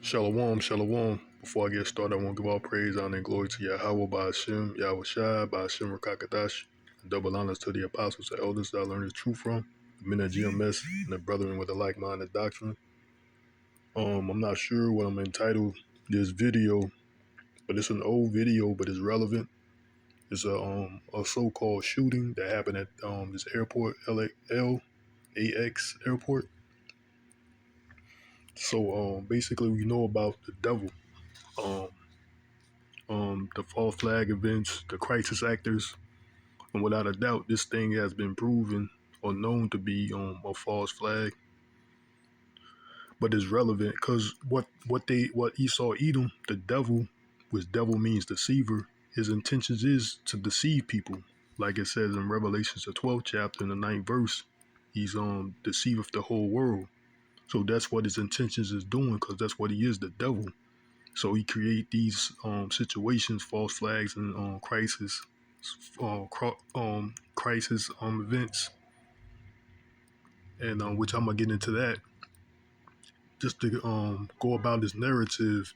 Shalom, shalom. Before I get started, I want to give all praise, honor, and glory to YAHAWAH, YAHAWAHSHI, Rakakadash. Double honors to the apostles and elders that I learned the truth from, the men at GMS, and the brethren with a like-minded doctrine. I'm not sure what I'm entitled this video, but it's an old video, but it's relevant. It's a so-called shooting that happened at this airport, LAX airport. So basically, we know about the devil. The false flag events, the crisis actors, and without a doubt, this thing has been proven or known to be a false flag, but it's relevant because what Esau Edom, the devil, which devil means deceiver, his intentions is to deceive people, like it says in Revelations the 12th chapter in the 9th verse. He's deceiveth the whole world. So that's what his intentions is doing, because that's what he is, the devil. So he create these situations, false flags, and crisis events, and which I'm gonna get into that, just to go about his narrative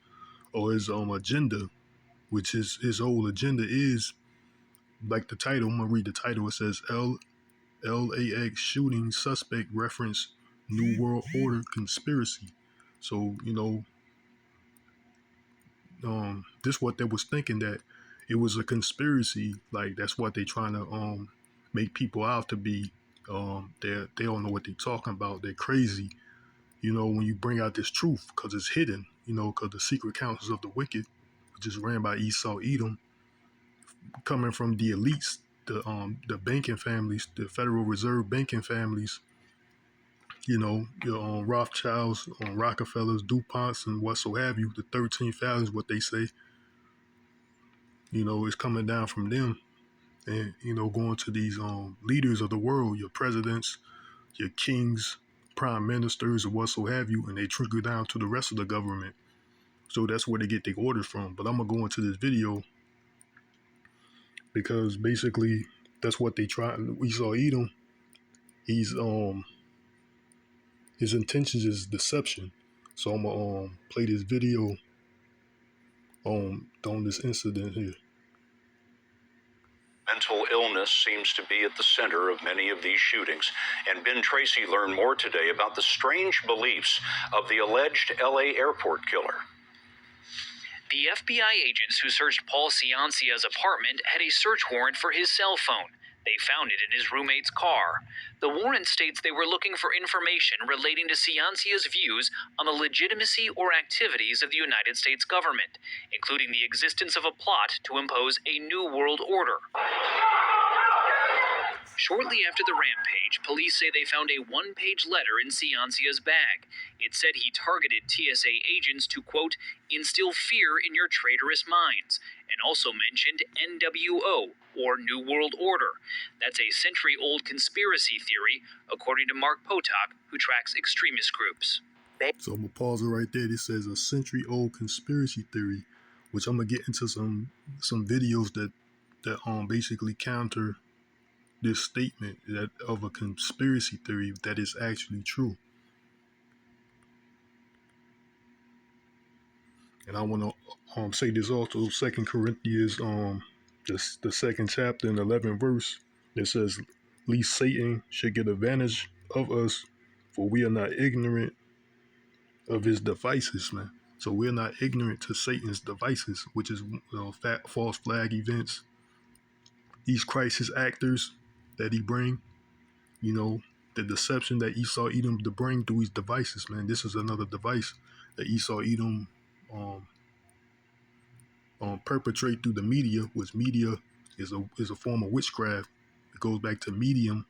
or his agenda, which his whole agenda is like the title. I'm gonna read the title. It says LAX shooting suspect reference New World Order conspiracy. So this what they was thinking, that it was a conspiracy. Like that's what they trying to make people out to be. They don't know what they're talking about. They're crazy. When you bring out this truth, because it's hidden. Because the secret counsels of the wicked, which is ran by Esau Edom, coming from the elites, the banking families, the Federal Reserve banking families. Your Rothschilds, Rockefellers, DuPonts, and what so have you. The 13 families, what they say. It's coming down from them, and going to these leaders of the world, your presidents, your kings, prime ministers, or what so have you, and they trickle down to the rest of the government. So that's where they get their orders from. But I'm gonna go into this video because basically that's what they try. We saw Edom. He's his intentions is deception. So I'm gonna play this video on this incident here. Mental illness seems to be at the center of many of these shootings, and Ben Tracy learned more today about the strange beliefs of the alleged LA airport killer. The FBI agents who searched Paul Ciancia's apartment had a search warrant for his cell phone. They found it in his roommate's car. The warrant states they were looking for information relating to Ciancia's views on the legitimacy or activities of the United States government, including the existence of a plot to impose a new world order. Shortly after the rampage, police say they found a one-page letter in Ciancia's bag. It said he targeted TSA agents to, quote, instill fear in your traitorous minds, and also mentioned NWO, or New World Order. That's a century-old conspiracy theory, according to Mark Potok, who tracks extremist groups. So I'm gonna pause it right there. It says a century-old conspiracy theory, which I'm gonna get into some videos that basically counter this statement that of a conspiracy theory that is actually true. And I want to say this also, 2 Corinthians, the second chapter and 11th verse. It says, "Lest Satan should get advantage of us, for we are not ignorant of his devices," man. So we're not ignorant to Satan's devices, which is false flag events, these crisis actors that he bring, the deception that Esau Edom to bring through his devices, man. This is another device that Esau Edom perpetrate through the media, which media is a form of witchcraft. It goes back to medium,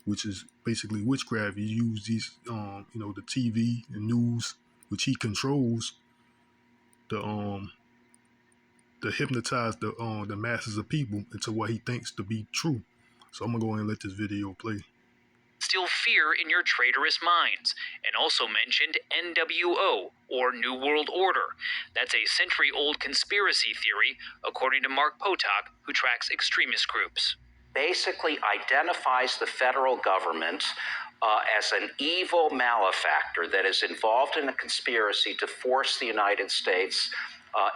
which is basically witchcraft. You use these, the TV and news, which he controls, to hypnotize the masses of people into what he thinks to be true. So I'm gonna go ahead and let this video play. Instill fear in your traitorous minds, and also mentioned NWO, or New World Order. That's a century-old conspiracy theory, according to Mark Potok, who tracks extremist groups. Basically identifies the federal government as an evil malefactor that is involved in a conspiracy to force the United States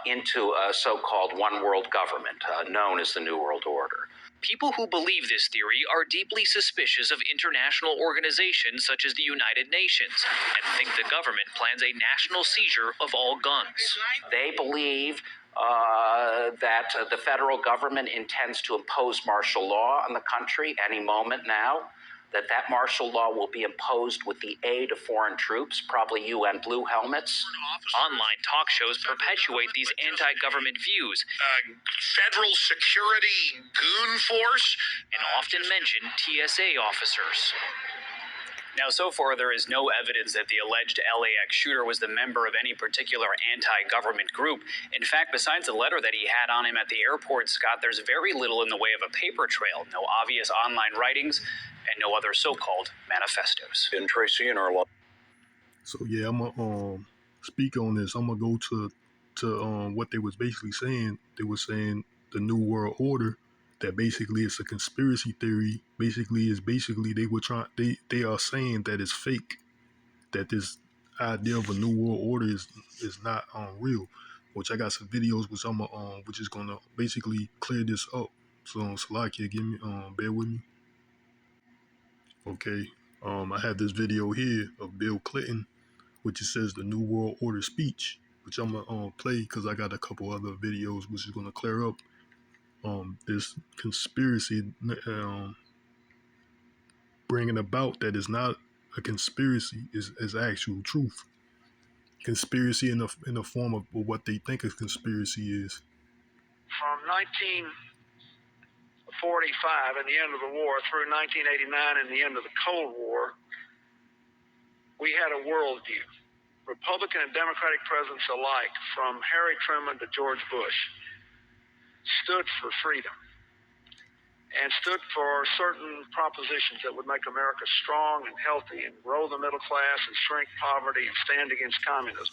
into a so-called one world government known as the New World Order. People who believe this theory are deeply suspicious of international organizations such as the United Nations and think the government plans a national seizure of all guns. They believe that the federal government intends to impose martial law on the country any moment now, that martial law will be imposed with the aid of foreign troops, probably UN blue helmets. Online talk shows perpetuate these anti-government views Federal security goon force, and often mention TSA officers. Now, so far, there is no evidence that the alleged LAX shooter was the member of any particular anti-government group. In fact, besides the letter that he had on him at the airport, Scott, there's very little in the way of a paper trail, no obvious online writings, and no other so-called manifestos. And Tracy and our So yeah, I'm gonna speak on this. I'm gonna go to what they was basically saying. They were saying the New World Order, that basically it's a conspiracy theory. Basically they are saying that it's fake, that this idea of a New World Order is not real. Which I got some videos which which is gonna basically clear this up. So Salakia, give me bear with me. Okay. I have this video here of Bill Clinton, which it says the New World Order speech, which I'm gonna play because I got a couple other videos which is gonna clear up this conspiracy, bringing about that is not a conspiracy, is actual truth. Conspiracy in the form of what they think a conspiracy is. From 1945 and the end of the war through 1989 and the end of the Cold War, we had a worldview. Republican and Democratic presidents alike, from Harry Truman to George Bush, stood for freedom and stood for certain propositions that would make America strong and healthy and grow the middle class and shrink poverty and stand against communism.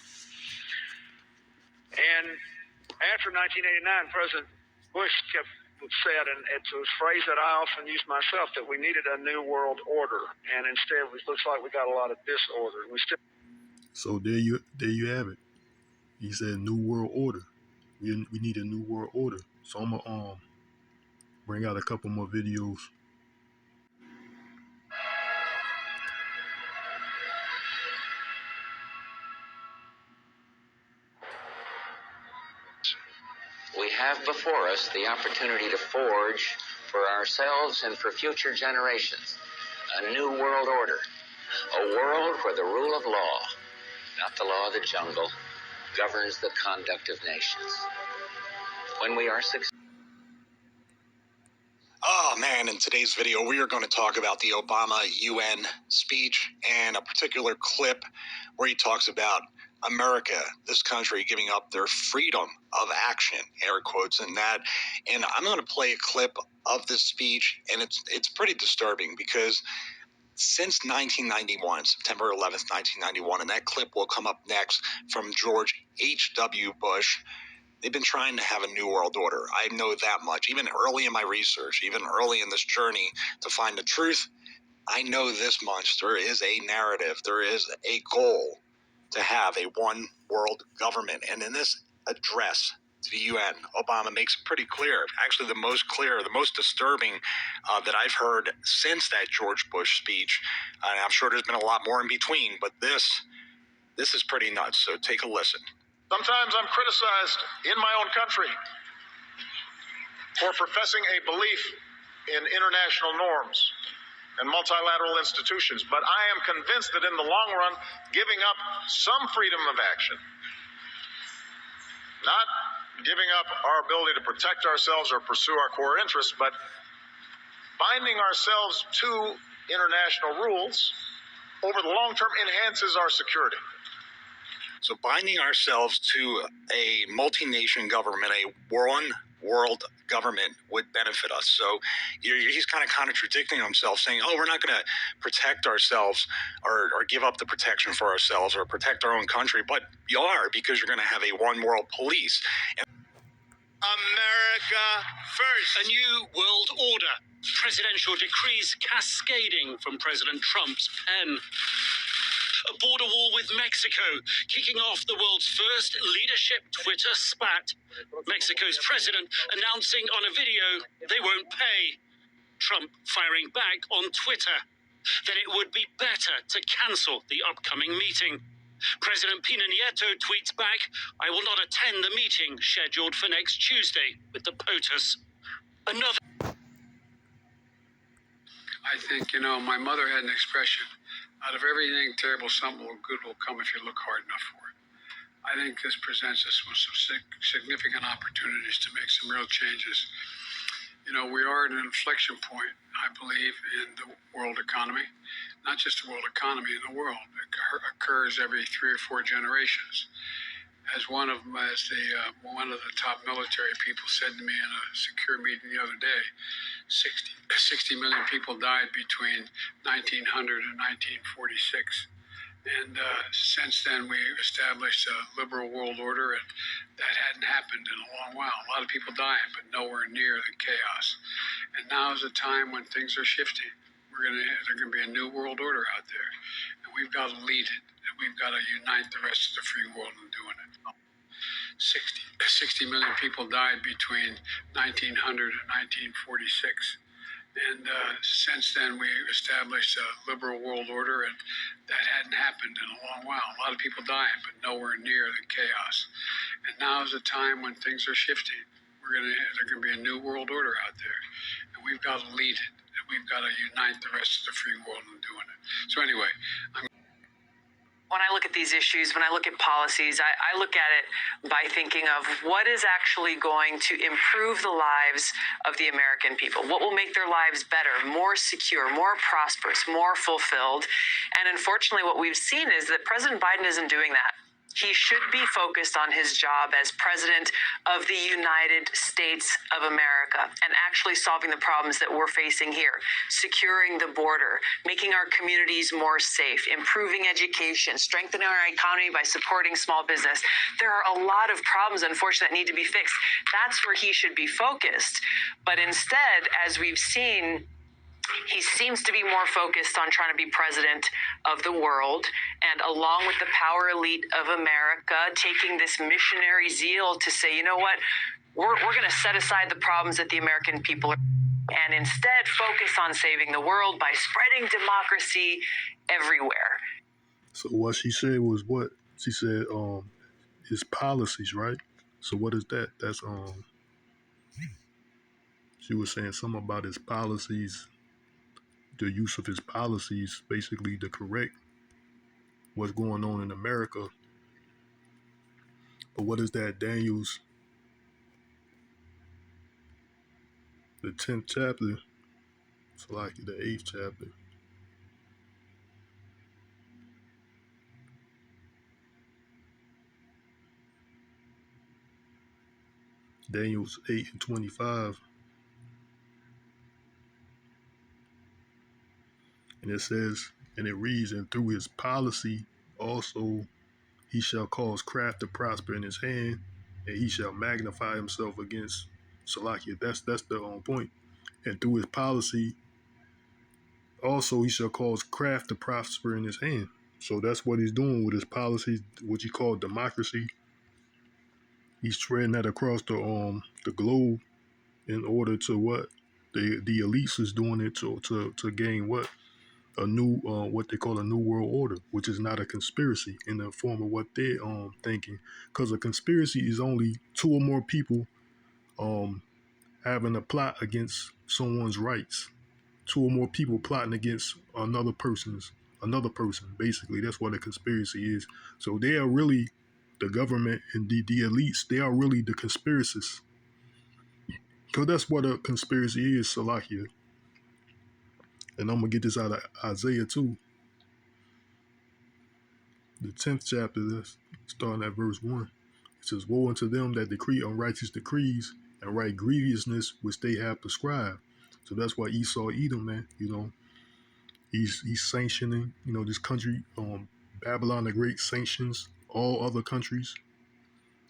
And after 1989, President Bush said, and it's a phrase that I often use myself, that we needed a new world order, and instead it looks like we got a lot of disorder. So there you have it. He said New World Order. We need a New World Order. So I'm gonna bring out a couple more videos. We have before us the opportunity to forge for ourselves and for future generations a new world order, a world where the rule of law, not the law of the jungle, governs the conduct of nations. When we are successful. Oh man, in today's video, we are going to talk about the Obama UN speech and a particular clip where he talks about America, this country, giving up their freedom of action, air quotes, and that. And I'm going to play a clip of this speech, and it's pretty disturbing because since 1991, September 11th, 1991, and that clip will come up next from George H.W. Bush, they've been trying to have a new world order. I know that much. Even early in my research, even early in this journey to find the truth, I know this much. There is a narrative. There is a goal to have a one world government. And in this address to the UN, Obama makes it pretty clear, actually the most clear, the most disturbing that I've heard since that George Bush speech. And I'm sure there's been a lot more in between, but this is pretty nuts. So take a listen. Sometimes I'm criticized in my own country for professing a belief in international norms and multilateral institutions, but I am convinced that in the long run, giving up some freedom of action, not giving up our ability to protect ourselves or pursue our core interests, but binding ourselves to international rules over the long term enhances our security. So binding ourselves to a multi-nation government, a one world government, would benefit us. So he's kind of contradicting himself, saying, oh, we're not going to protect ourselves or give up the protection for ourselves or protect our own country. But you are, because you're going to have a one world police. America first. A new world order. Presidential decrees cascading from President Trump's pen. A border war with Mexico, kicking off the world's first leadership Twitter spat. Mexico's president announcing on a video they won't pay. Trump firing back on Twitter that it would be better to cancel the upcoming meeting. President Pena Nieto tweets back, "I will not attend the meeting scheduled for next Tuesday with the POTUS." Another. I think, my mother had an expression, out of everything terrible, something good will come if you look hard enough for it. I think this presents us with some significant opportunities to make some real changes. We are at an inflection point, I believe, in the world economy. Not just the world economy, in the world. It occurs every 3 or 4 generations. As one of the top military people said to me in a secure meeting the other day, 60 million people died between 1900 and 1946. And since then, we established a liberal world order, and that hadn't happened in a long while. A lot of people dying, but nowhere near the chaos. And now is a time when things are shifting. There's going to be a new world order out there, and we've got to lead it, and we've got to unite the rest of the free world in doing it. 60 million people died between 1900 and 1946. And since then, we established a liberal world order, and that hadn't happened in a long while. A lot of people dying, but nowhere near the chaos. And now is a time when things are shifting. There's going to be a new world order out there, and we've got to lead it, and we've got to unite the rest of the free world in doing it. So anyway, when I look at these issues, when I look at policies, I look at it by thinking of what is actually going to improve the lives of the American people, what will make their lives better, more secure, more prosperous, more fulfilled. And unfortunately, what we've seen is that President Biden isn't doing that. He should be focused on his job as president of the United States of America and actually solving the problems that we're facing here, securing the border, making our communities more safe, improving education, strengthening our economy by supporting small business. There are a lot of problems, unfortunately, that need to be fixed. That's where he should be focused. But instead, as we've seen, he seems to be more focused on trying to be president of the world, and along with the power elite of America, taking this missionary zeal to say, you know what, we're going to set aside the problems that the American people are, and instead focus on saving the world by spreading democracy everywhere. So what she said was what? She said his policies, right? So what is that? That's she was saying something about his policies, the use of his policies basically to correct what's going on in America. But what is that? Daniel's, the 10th chapter, it's like the 8th chapter. Daniel's 8:25. And it says, and it reads, and through his policy also he shall cause craft to prosper in his hand, and he shall magnify himself against Salakia. That's the point. And through his policy also he shall cause craft to prosper in his hand. So that's what he's doing with his policy, what you call democracy. He's spreading that across the globe in order to what? The elites is doing it to gain what? A new, what they call a new world order, which is not a conspiracy in the form of what they're thinking. Because a conspiracy is only 2 or more people having a plot against someone's rights. 2 or more people plotting against another person. Basically, that's what a conspiracy is. So they are really the government and the elites. They are really the conspiracists. Because that's what a conspiracy is, Salakia. And I'm going to get this out of Isaiah too. The 10th chapter, starting at verse 1. It says, woe unto them that decree unrighteous decrees and write grievousness which they have prescribed. So that's why Esau, Edom, man, he's sanctioning, this country, Babylon the Great sanctions all other countries.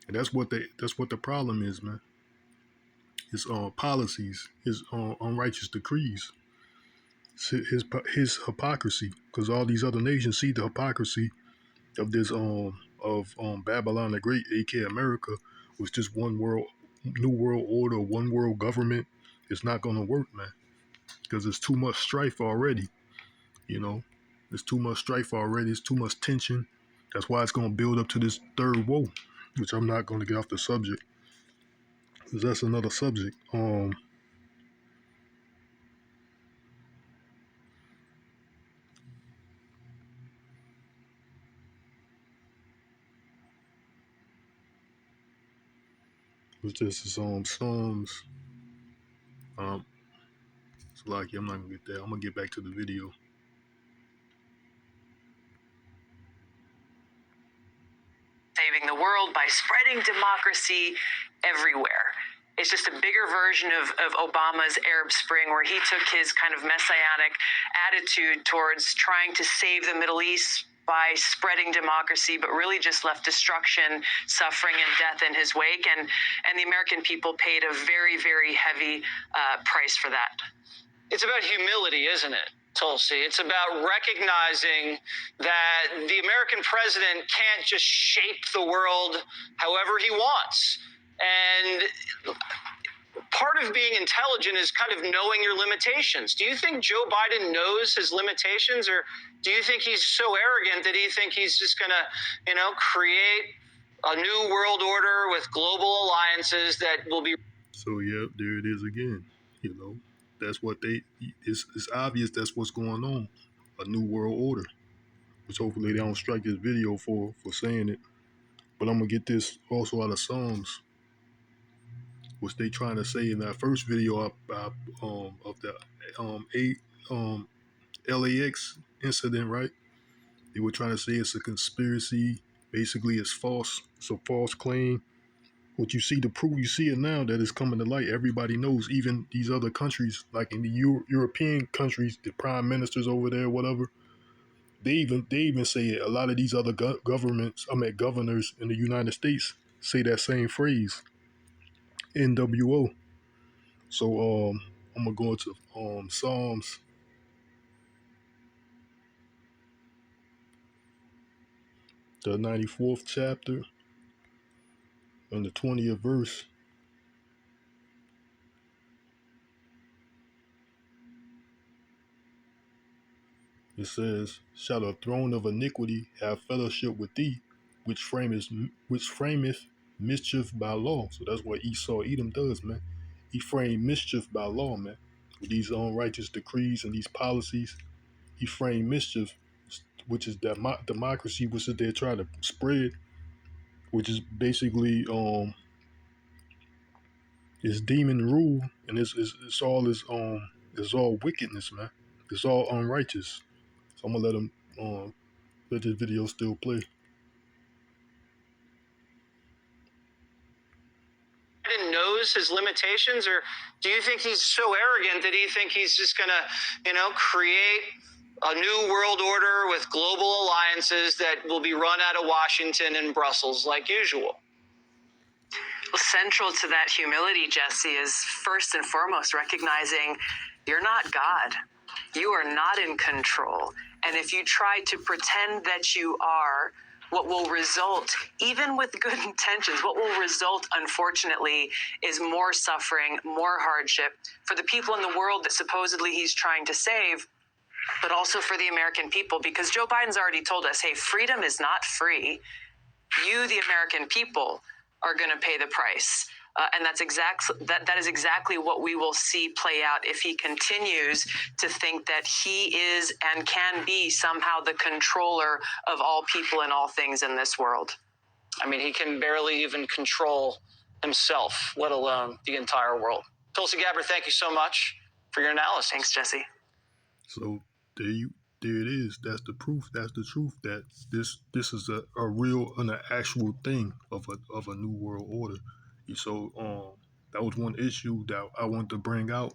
And that's what the problem is, man. his policies, his unrighteous decrees, his hypocrisy. Because all these other nations see the hypocrisy of this Babylon the Great, aka America, was just one world, new world order, one world government. It's not gonna work, man, because there's too much strife already. You know, there's too much strife already. There's too much tension. That's why it's gonna build up to this third woe, which I'm not gonna get off the subject, because that's another subject. Which this is Psalms. It's like I'm not gonna get there. I'm gonna get back to the video. Saving the world by spreading democracy everywhere. It's just a bigger version of Obama's Arab Spring, where he took his kind of messianic attitude towards trying to save the Middle East by spreading democracy, but really just left destruction, suffering, and death in his wake. And the American people paid a very, very heavy price for that. It's about humility, isn't it, Tulsi? It's about recognizing that the American president can't just shape the world however he wants. And part of being intelligent is kind of knowing your limitations. Do you think Joe Biden knows his limitations, or do you think he's so arrogant that he thinks he's just going to, create a new world order with global alliances that will be... So, yeah, there it is again. That's what it's obvious that's what's going on. A new world order. Which hopefully they don't strike this video for saying it. But I'm going to get this also out of Psalms, which they trying to say in that first video of the LAX incident, right? They were trying to say it's a conspiracy. Basically, it's false. It's a false claim. What you see, the proof, you see it now that it's coming to light. Everybody knows, even these other countries, like in the European countries, the prime ministers over there, whatever, they even say it. A lot of these other governors in the United States say that same phrase, NWO. So I'm gonna go into Psalms, the 94th chapter and the 20th verse. It says, "Shall the throne of iniquity have fellowship with thee, which frameth mischief by law?" So that's what Edom does, man. He framed mischief by law, man. With these unrighteous decrees and these policies, he framed mischief, which is that democracy, which is they're trying to spread, which is basically it's demon rule, and it's all wickedness, man. It's all unrighteous. So I'm gonna let this video still play. Biden knows his limitations, or do you think he's so arrogant that he thinks he's just going to, create a new world order with global alliances that will be run out of Washington and Brussels like usual? Well, central to that humility, Jesse, is first and foremost recognizing you're not God. You are not in control. And if you try to pretend that you are, what will result, even with good intentions, what will result, unfortunately, is more suffering, more hardship for the people in the world that supposedly he's trying to save, but also for the American people. Because Joe Biden's already told us, hey, freedom is not free. You, the American people, are going to pay the price. And that is exactly what we will see play out if he continues to think that he is and can be somehow the controller of all people and all things in this world. I mean, he can barely even control himself, let alone the entire world. Tulsi Gabbard, thank you so much for your analysis. Thanks, Jesse. So there it is. That's the proof. That's the truth. That this is a real and an actual thing of a new world order. So that was one issue that I wanted to bring out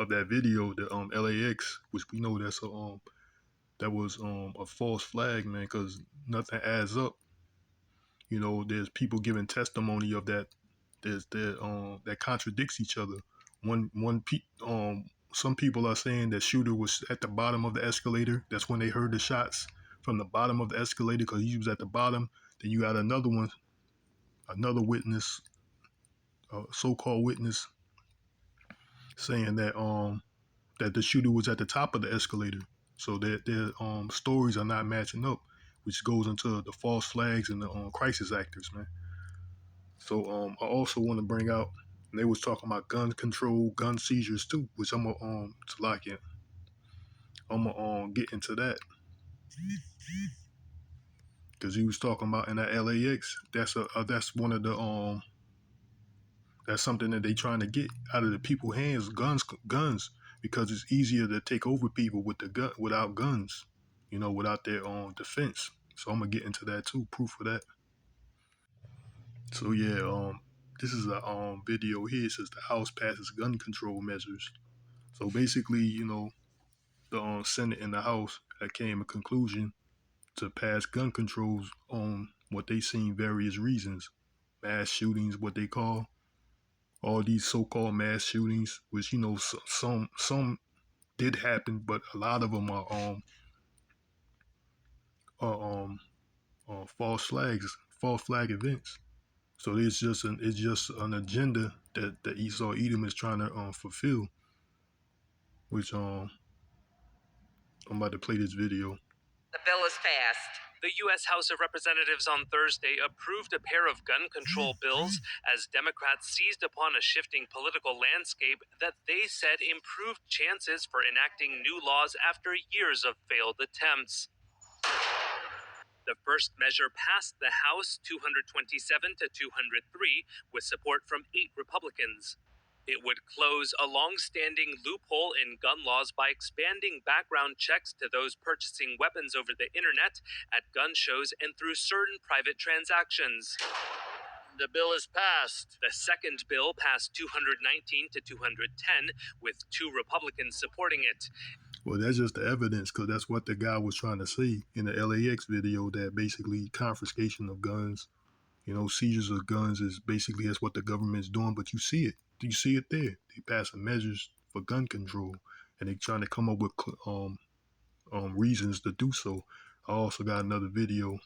of that video, the LAX, which we know that was a false flag, man, because nothing adds up. There's people giving testimony of that that contradicts each other. Some people are saying that shooter was at the bottom of the escalator. That's when they heard the shots from the bottom of the escalator because he was at the bottom. Then you got another witness, so-called witness, saying that the shooter was at the top of the escalator. So their stories are not matching up, which goes into the false flags and the crisis actors, man. So I also want to bring out, and they was talking about gun control, gun seizures too, which I'm gonna get into that because he was talking about in that LAX. That's one of the that's something that they trying to get out of the people's hands, guns, because it's easier to take over people with the gun without guns, without their own defense. So I'm gonna get into that too, proof of that. So yeah, this is a video here. It says the House passes gun control measures. So basically, the Senate and the House that came a conclusion to pass gun controls on what they seen various reasons, mass shootings, what they call all these so-called mass shootings, which some did happen, but a lot of them are false flag events. So it's just an agenda that Esau Edom is trying to fulfill. Which I'm about to play this video. The bill is passed. The U.S. House of Representatives on Thursday approved a pair of gun control bills as Democrats seized upon a shifting political landscape that they said improved chances for enacting new laws after years of failed attempts. The first measure passed the House 227 to 203 with support from 8 Republicans. It would close a long-standing loophole in gun laws by expanding background checks to those purchasing weapons over the internet, at gun shows, and through certain private transactions. The bill is passed. The second bill passed 219 to 210, with 2 Republicans supporting it. Well, that's just the evidence, because that's what the guy was trying to say in the LAX video, that basically confiscation of guns, seizures of guns is basically that's what the government's doing, but you see it. You see it there. They passing measures for gun control, and they trying to come up with reasons to do so. I also got another video.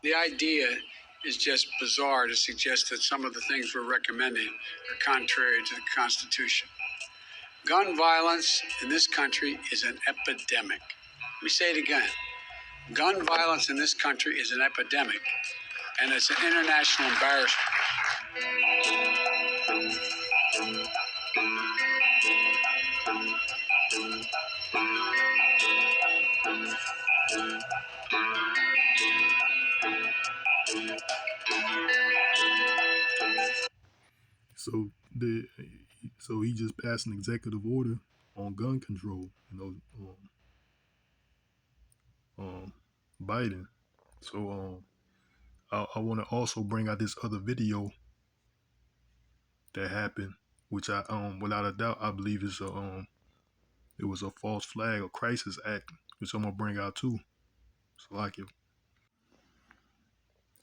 The idea is just bizarre to suggest that some of the things we're recommending are contrary to the Constitution. Gun violence in this country is an epidemic. Let me say it again. Gun violence in this country is an epidemic, and it's an international embarrassment. So he just passed an executive order on gun control, Biden. So I want to also bring out this other video that happened, which I without a doubt I believe is it was a false flag or crisis act, which I'm gonna bring out too.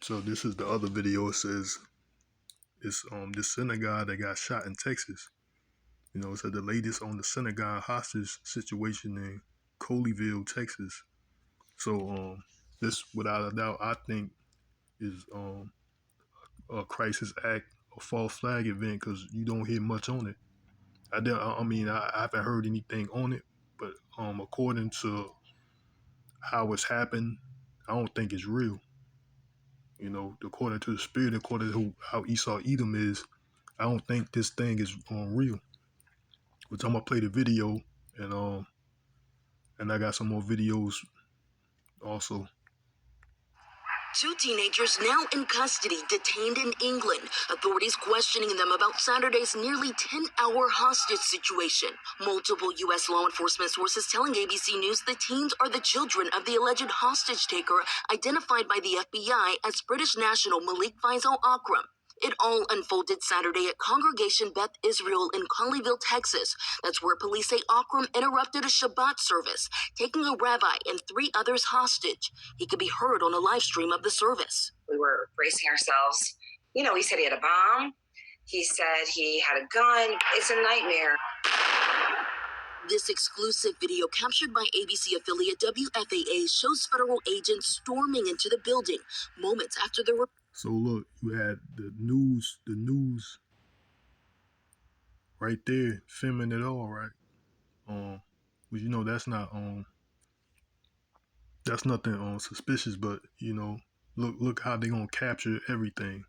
So this is the other video. It says it's this synagogue that got shot in Texas. It said the latest on the synagogue hostage situation in Colleyville, Texas. So this, without a doubt, I think is a crisis act, a false flag event, because you don't hear much on it. I haven't heard anything on it, but according to how it's happened, I don't think it's real. According to the spirit, according to how Esau Edom is, I don't think this thing is real. Which I'm gonna play the video, and I got some more videos also. 2 teenagers now in custody, detained in England. Authorities questioning them about Saturday's nearly 10-hour hostage situation. Multiple U.S. law enforcement sources telling ABC News the teens are the children of the alleged hostage taker identified by the FBI as British national Malik Faisal Akram. It all unfolded Saturday at Congregation Beth Israel in Colleyville, Texas. That's where police say Akram interrupted a Shabbat service, taking a rabbi and 3 others hostage. He could be heard on a live stream of the service. We were bracing ourselves. You know, he said he had a bomb. He said he had a gun. It's a nightmare. This exclusive video captured by ABC affiliate WFAA shows federal agents storming into the building moments after there were. So look, you had the news right there, filming it all, right? But you know that's nothing suspicious, but you know, look how they gonna capture everything.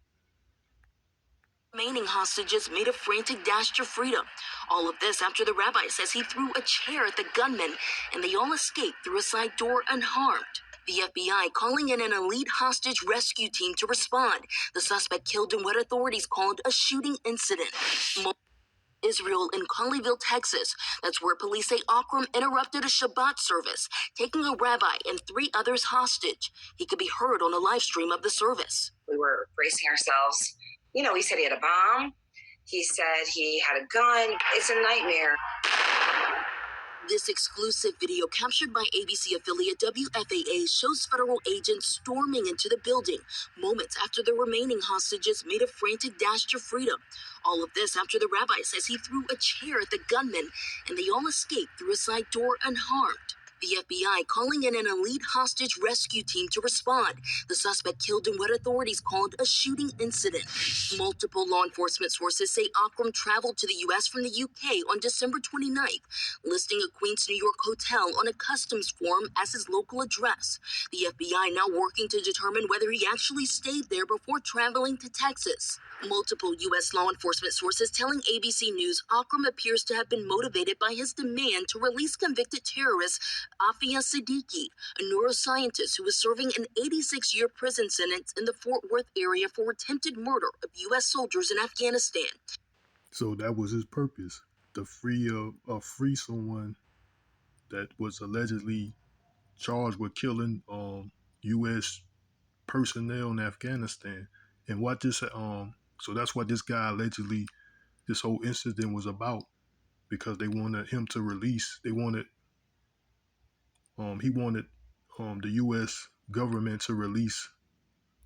Remaining hostages made a frantic dash to freedom. All of this after the rabbi says he threw a chair at the gunmen and they all escaped through a side door unharmed. The FBI calling in an elite hostage rescue team to respond. The suspect killed in what authorities called a shooting incident. Israel in Colleyville, Texas. That's where police say Akram interrupted a Shabbat service, taking a rabbi and 3 others hostage. He could be heard on a live stream of the service. We were bracing ourselves. You know, he said he had a bomb. He said he had a gun. It's a nightmare. This exclusive video captured by ABC affiliate WFAA shows federal agents storming into the building moments after the remaining hostages made a frantic dash to freedom. All of this after the rabbi says he threw a chair at the gunmen and they all escaped through a side door unharmed. The FBI calling in an elite hostage rescue team to respond. The suspect killed in what authorities called a shooting incident. Multiple law enforcement sources say Akram traveled to the U.S. from the U.K. on December 29th, listing a Queens, New York hotel on a customs form as his local address. The FBI now working to determine whether he actually stayed there before traveling to Texas. Multiple U.S. law enforcement sources telling ABC News Akram appears to have been motivated by his demand to release convicted terrorist Afia Siddiqui, a neuroscientist who was serving an 86-year prison sentence in the Fort Worth area for attempted murder of U.S. soldiers in Afghanistan. So that was his purpose, to free someone that was allegedly charged with killing U.S. personnel in Afghanistan. And what this so that's what this guy allegedly, this whole incident was about, because they wanted him to release. He wanted the U.S. government to release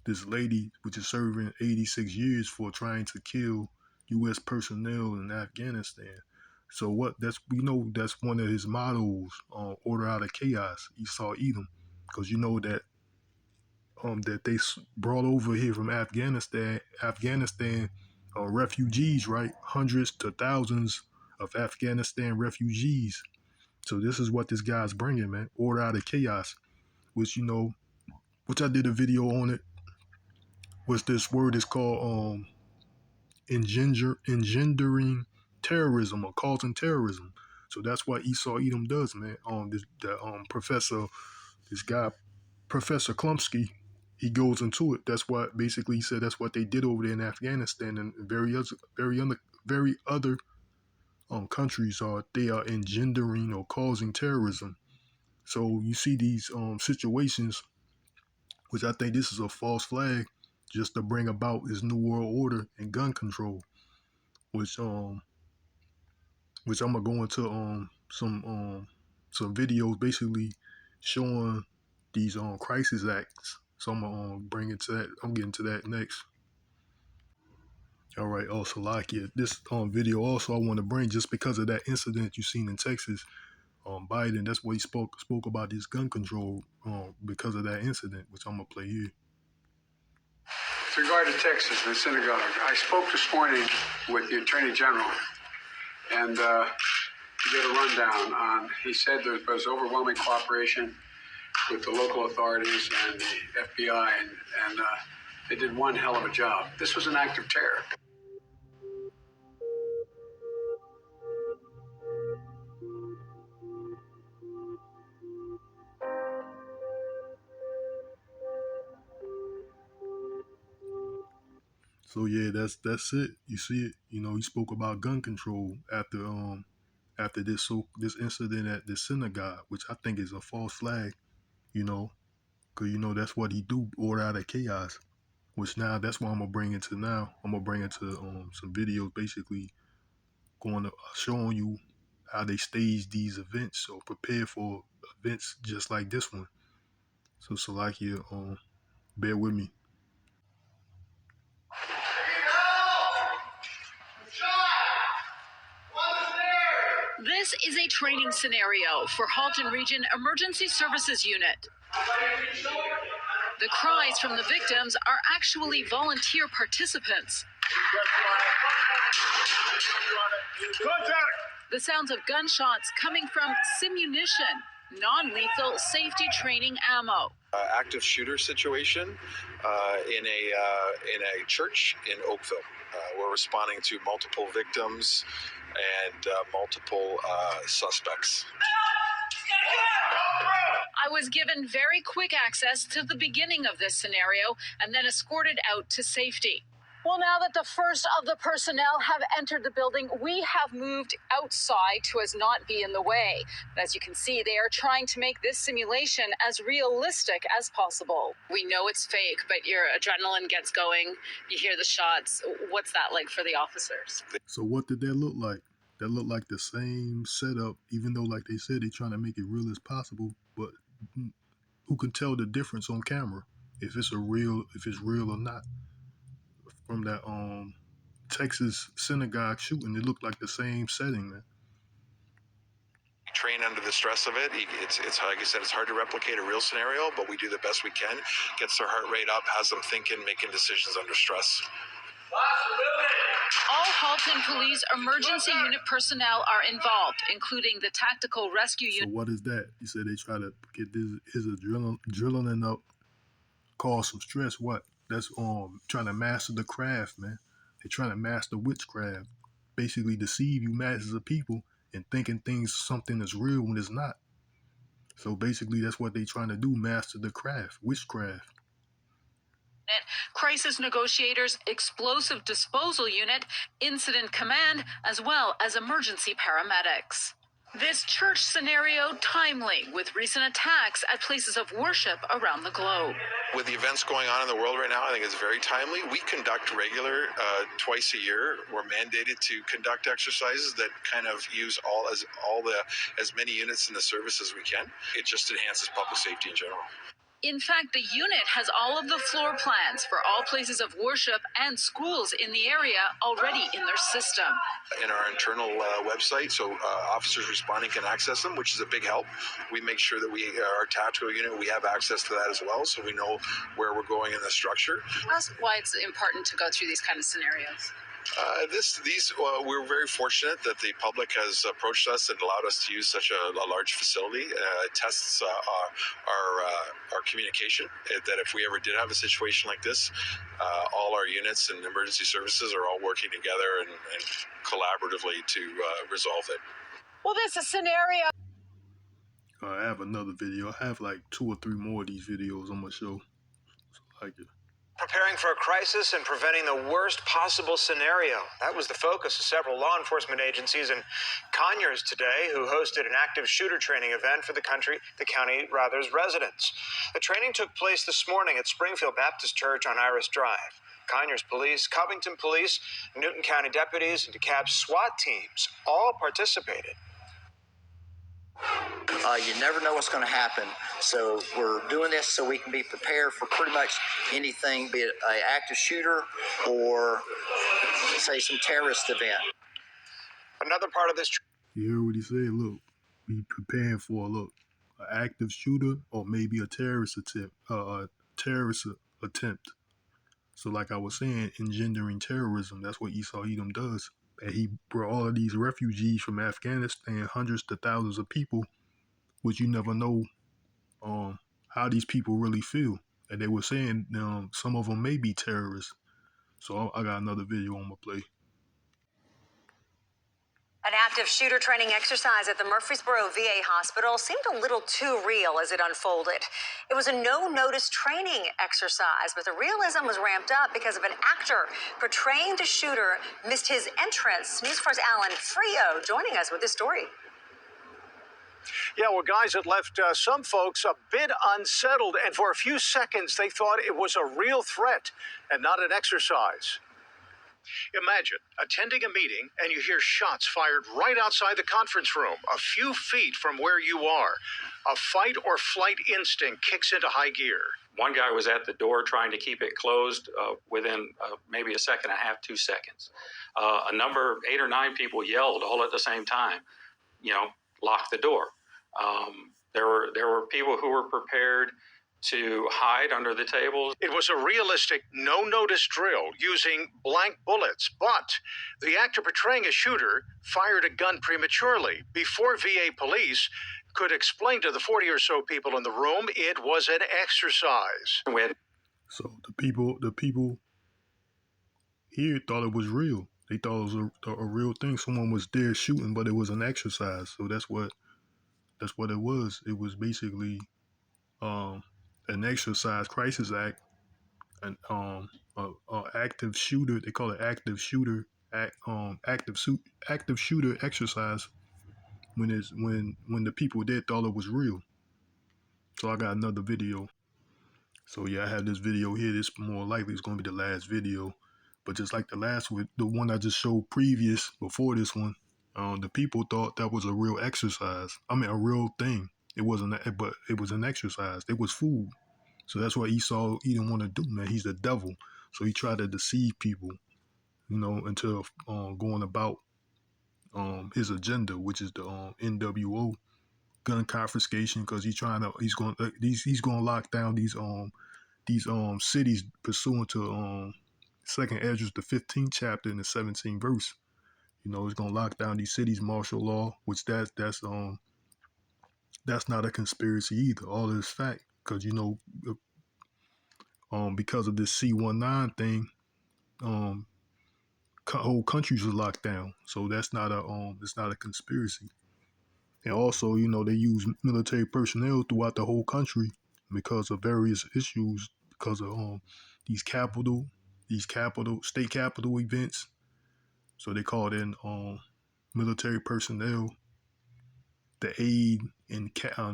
this lady, which is serving 86 years for trying to kill U.S. personnel in Afghanistan. So that's one of his mottos, order out of chaos, Esau Edom, because you know that that they brought over here from Afghanistan refugees, right? Hundreds to thousands of Afghanistan refugees. So this is what this guy's bringing, man. Order out of chaos, which which I did a video on it. Which this word is called engendering terrorism or causing terrorism. So that's what Esau Edom does, man. This guy, Professor Klumsky, he goes into it. That's what basically he said. That's what they did over there in Afghanistan and very other countries they are engendering or causing terrorism. So you see these situations, which I think this is a false flag, just to bring about this new world order and gun control, which I'm gonna go into some videos basically showing these crisis acts. So I'm gonna bring it to that. I'm getting to that next. All right, also this video also I want to bring just because of that incident you seen in Texas. Biden, that's what he spoke about this gun control because of that incident, which I'm gonna play here. With regard to Texas, the synagogue, I spoke this morning with the Attorney General, and he did a rundown on. He said there was overwhelming cooperation with the local authorities and the FBI, and they did one hell of a job. This was an act of terror. So yeah, that's it. You see it. He spoke about gun control after this incident at the synagogue, which I think is a false flag. Because that's what he do, order out of chaos. which now that's what I'm gonna bring into now. I'm gonna bring into some videos basically going to showing you how they stage these events or prepare for events just like this one. So Salakia, bear with me. This is a training scenario for Halton Region Emergency Services Unit. The cries from the victims are actually volunteer participants. The sounds of gunshots coming from simunition, non-lethal safety training ammo. Active shooter situation in a church in Oakville. We're responding to multiple victims and multiple suspects. I was given very quick access to the beginning of this scenario and then escorted out to safety. Well, now that the first of the personnel have entered the building, we have moved outside to as not be in the way. But as you can see, they are trying to make this simulation as realistic as possible. We know it's fake, but your adrenaline gets going. You hear the shots. What's that like for the officers? So what did that look like? That looked like the same setup, even though, like they said, they're trying to make it real as possible. But who can tell the difference on camera if it's real or not? From that Texas synagogue shooting, it looked like the same setting, man. Train under the stress of it. It's like I said, it's hard to replicate a real scenario, but we do the best we can. Gets their heart rate up, has them thinking, making decisions under stress. All Halton Police Emergency Unit personnel are involved, including the Tactical Rescue Unit. So what is that? You said they try to get his adrenaline up, cause some stress. What? That's trying to master the craft, man. They're trying to master witchcraft. Basically deceive you masses of people and thinking something is real when it's not. So basically that's what they're trying to do, master the craft, witchcraft. Crisis Negotiators, Explosive Disposal Unit, Incident Command, as well as emergency paramedics. This church scenario timely with recent attacks at places of worship around the globe. With the events going on in the world right now, I think it's very timely. We conduct regular twice a year. We're mandated to conduct exercises that kind of use as many units in the service as we can. It just enhances public safety in general. In fact, the unit has all of the floor plans for all places of worship and schools in the area already in their system. In our internal website, so officers responding can access them, which is a big help. We make sure that our tactical unit, we have access to that as well, so we know where we're going in the structure. That's why it's important to go through these kind of scenarios. We're very fortunate that the public has approached us and allowed us to use such a large facility. It tests our communication, that if we ever did have a situation like this, all our units and emergency services are all working together and collaboratively to resolve it. Well, this is a scenario. I have another video. I have like 2 or 3 more of these videos I'm going to show. So like it. Preparing for a crisis and preventing the worst possible scenario. That was the focus of several law enforcement agencies in Conyers today, who hosted an active shooter training event for the county's residents. The training took place this morning at Springfield Baptist Church on Iris Drive. Conyers Police, Covington Police, Newton County deputies, and DeKalb SWAT teams all participated. You never know what's going to happen, so we're doing this so we can be prepared for pretty much anything, be it an active shooter or, say, some terrorist event. Another part of this... You heard what he said? Look, be prepared for an active shooter or maybe a terrorist attempt. So like I was saying, engendering terrorism, that's what Esau Edom does. And he brought all of these refugees from Afghanistan, hundreds to thousands of people, which you never know how these people really feel. And they were saying some of them may be terrorists. So I got another video I'm going to play. An active shooter training exercise at the Murfreesboro VA hospital seemed a little too real as it unfolded. It was a no-notice training exercise, but the realism was ramped up because of an actor portraying the shooter missed his entrance. News 4's Alan Frio joining us with this story. Yeah, well, guys, it left some folks a bit unsettled, and for a few seconds they thought it was a real threat and not an exercise. Imagine attending a meeting and you hear shots fired right outside the conference room, a few feet from where you are. A fight or flight instinct kicks into high gear. One guy was at the door trying to keep it closed within maybe a second and a half, 2 seconds. A number, 8 or 9 people yelled all at the same time, lock the door. There were people who were prepared to hide under the tables. It was a realistic, no-notice drill using blank bullets, but the actor portraying a shooter fired a gun prematurely. Before VA police could explain to the 40 or so people in the room, it was an exercise. So the people here thought it was real. They thought it was a real thing. Someone was there shooting, but it was an exercise. So that's what it was. It was basically an exercise crisis act, an active shooter. They call it active shooter active shooter exercise when the people there thought it was real. So I got another video. So yeah, I have this video here. This more likely is going to be the last video, but just like the last one, the one I just showed before this one, the people thought that was a real exercise. I mean, a real thing. It wasn't, but it was an exercise. It was food. So that's what Esau he didn't want to do, man. He's the devil. So he tried to deceive people, into going about his agenda, which is the NWO gun confiscation, because he's going to lock down these cities pursuant to Second Ezra, the 15th chapter and the 17th verse. It's going to lock down these cities, martial law, which that's not a conspiracy either. All this fact, because because of this C-19 thing, whole countries are locked down. So that's not it's not a conspiracy. And also, they use military personnel throughout the whole country because of various issues, because of these state capital events. So they called in military personnel to aid in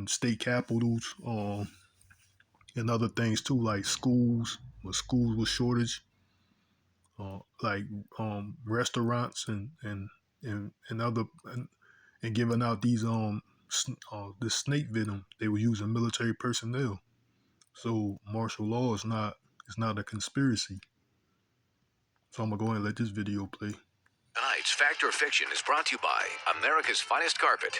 state capitals, and other things too, like schools, when schools was shortage, like restaurants and other and giving out these the snake venom. They were using military personnel. So martial law is not a conspiracy. So I'm gonna go ahead and let this video play. Tonight's Fact or Fiction is brought to you by America's Finest Carpet.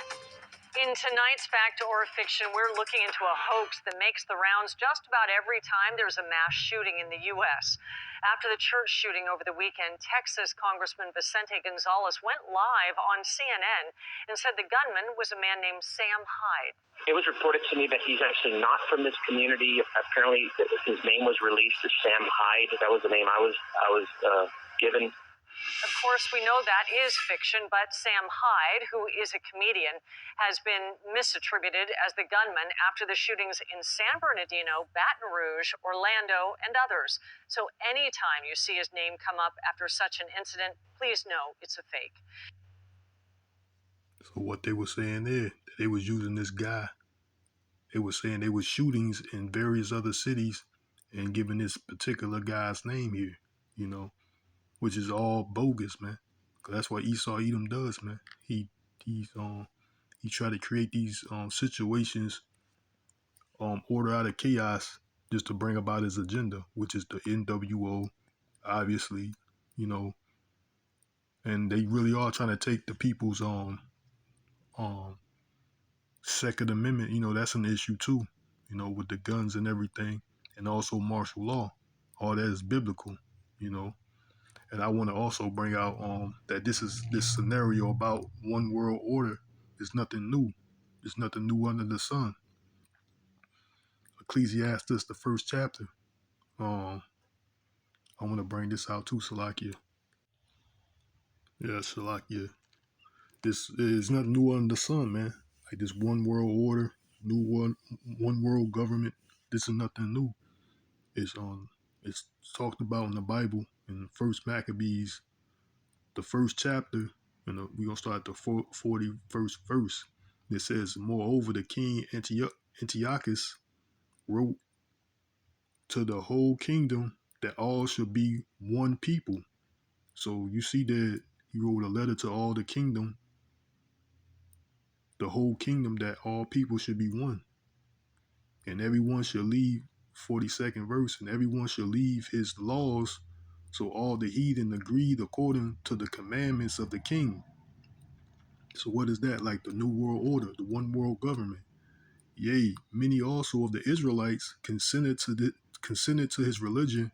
In tonight's Fact or Fiction, we're looking into a hoax that makes the rounds just about every time there's a mass shooting in the U.S. After the church shooting over the weekend, Texas Congressman Vicente Gonzalez went live on CNN and said the gunman was a man named Sam Hyde. It was reported to me that he's actually not from this community. Apparently, his name was released as Sam Hyde. That was the name I was given. Of course, we know that is fiction, but Sam Hyde, who is a comedian, has been misattributed as the gunman after the shootings in San Bernardino, Baton Rouge, Orlando, and others. So anytime you see his name come up after such an incident, please know it's a fake. So what they were saying there, that they was using this guy. They were saying there was shootings in various other cities and giving this particular guy's name here, which is all bogus, man. 'Cause that's what Esau Edom does, man. He try to create these situations, order out of chaos, just to bring about his agenda, which is the NWO, obviously, and they really are trying to take the people's Second Amendment. That's an issue too, with the guns and everything, and also martial law. All that is biblical, And I want to also bring out that this scenario about one world order is nothing new. There's nothing new under the sun. Ecclesiastes, the 1st chapter. I want to bring this out too, Salakia. Yeah, Salakia. This is nothing new under the sun, man. Like this one world order, one world government. This is nothing new. It's talked about in the Bible in 1st Maccabees, the 1st chapter, and we're going to start at the 41st verse. It says, moreover, the king Antiochus wrote to the whole kingdom that all should be one people. So you see that he wrote a letter to all the kingdom, the whole kingdom, that all people should be one. And everyone should leave, 42nd verse, and everyone should leave his laws. So all the heathen agreed according to the commandments of the king. So what is that? Like the new world order, the one world government. Yea, many also of the Israelites consented to his religion,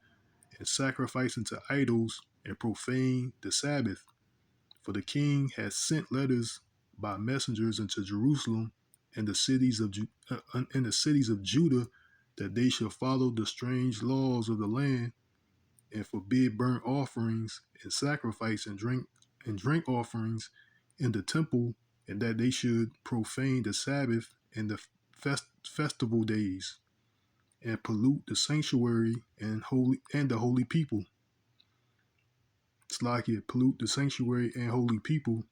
and sacrificing to idols, and profane the Sabbath. For the king had sent letters by messengers into Jerusalem and the cities of Judah, that they should follow the strange laws of the land, and forbid burnt offerings and sacrifice and drink offerings in the temple, and that they should profane the Sabbath and the festival days, and pollute the sanctuary and the holy people. It's like it pollute the sanctuary and holy people,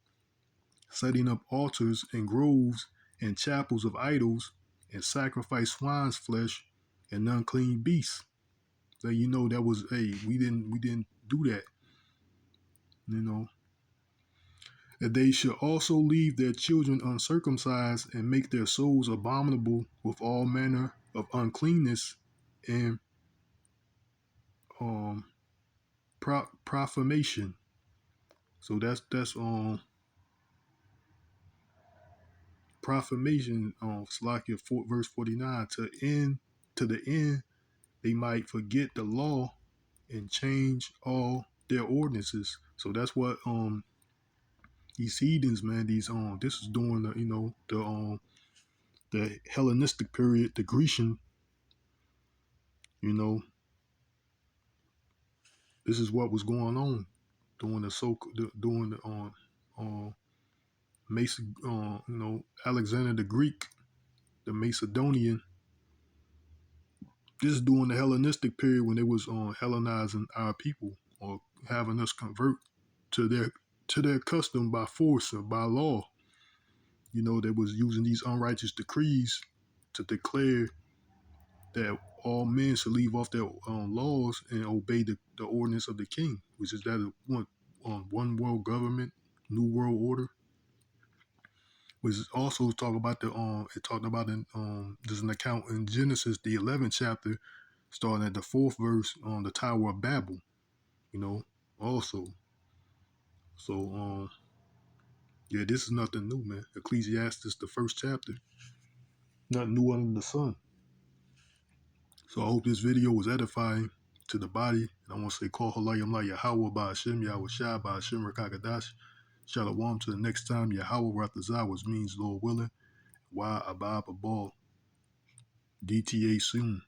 setting up altars and groves and chapels of idols, and sacrifice swine's flesh and unclean beasts. So you know that was we didn't do that. You know. That they should also leave their children uncircumcised, and make their souls abominable with all manner of uncleanness and profanation. So that's profanation, Slakia 4, verse 49, to the end they might forget the law and change all their ordinances. So that's what these heathens, man, this is during the Hellenistic period, the Grecian, this is what was going on during Mason, Alexander the Greek, the Macedonian. This is during the Hellenistic period, when they was Hellenizing our people, or having us convert to their custom by force or by law. They was using these unrighteous decrees to declare that all men should leave off their laws and obey the ordinance of the king, which is that one world government, new world order. Which also talk about it talked about there's an account in Genesis, the 11th chapter, starting at the 4th verse, on the Tower of Babel. Also. So yeah, this is nothing new, man. Ecclesiastes, the 1st chapter, nothing new under the sun. So I hope this video was edifying to the body. And I want to say, call Halayim La Yahawah Ba'ashem YAHAWAHSHI Ba'ashem Rakakadash. Shalom to the next time. Yahawah Ratazah, which means Lord willing. Why Abab Abal. DTA soon.